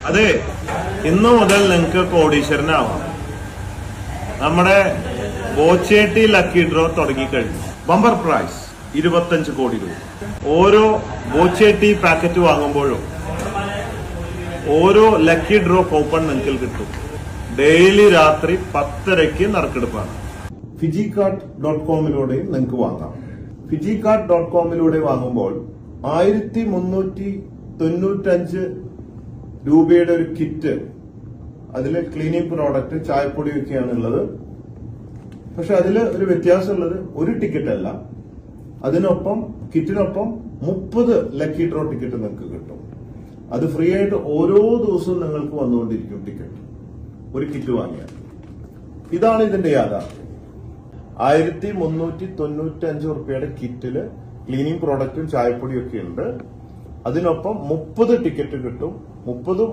അതെ, ഇന്നു മുതൽ നിങ്ങൾക്ക് കോടീശ്വരനാവാം. നമ്മുടെ ബോച്ചേട്ടി ലക്കി ഡ്രോ തുടങ്ങിക്കഴിഞ്ഞു. ബമ്പർ പ്രൈസ് 25 കോടി രൂപ. ഓരോ ബോച്ചേട്ടി പാക്കറ്റ് വാങ്ങുമ്പോഴും ഓരോ ലക്കി ഡ്രോ കൂപ്പൺ നിങ്ങൾക്ക് കിട്ടും. ഡെയിലി രാത്രി 10:30 നറുക്കെടുപ്പാണ്. ഫിജികാർട്ട്.കോമിലൂടെയും നിങ്ങൾക്ക് വാങ്ങാം. ഫിജികാർട്ട്.കോമിലൂടെ വാങ്ങുമ്പോൾ 1395 രൂപയുടെ ഒരു കിറ്റ്, അതിൽ ക്ലീനിങ് പ്രോഡക്റ്റ്, ചായപ്പൊടി ഒക്കെയാണ് ഉള്ളത്. പക്ഷെ അതിൽ ഒരു വ്യത്യാസമുള്ളത്, ഒരു ടിക്കറ്റ് അല്ല, അതിനൊപ്പം കിറ്റിനൊപ്പം 30 ലക്കി ഡ്രോ ടിക്കറ്റ് നിങ്ങൾക്ക് കിട്ടും. അത് ഫ്രീ ആയിട്ട് ഓരോ ദിവസവും നിങ്ങൾക്ക് വന്നുകൊണ്ടിരിക്കും ടിക്കറ്റ്, ഒരു കിറ്റ് വാങ്ങിയാൽ. ഇതാണ് ഇതിന്റെ യാഥാർത്ഥ്യം. 1395 റുപ്യയുടെ കിറ്റില് ക്ലീനിങ് പ്രോഡക്റ്റും ചായപ്പൊടിയും ഒക്കെ ഉണ്ട്. അതിനൊപ്പം 30 ടിക്കറ്റ് കിട്ടും. 30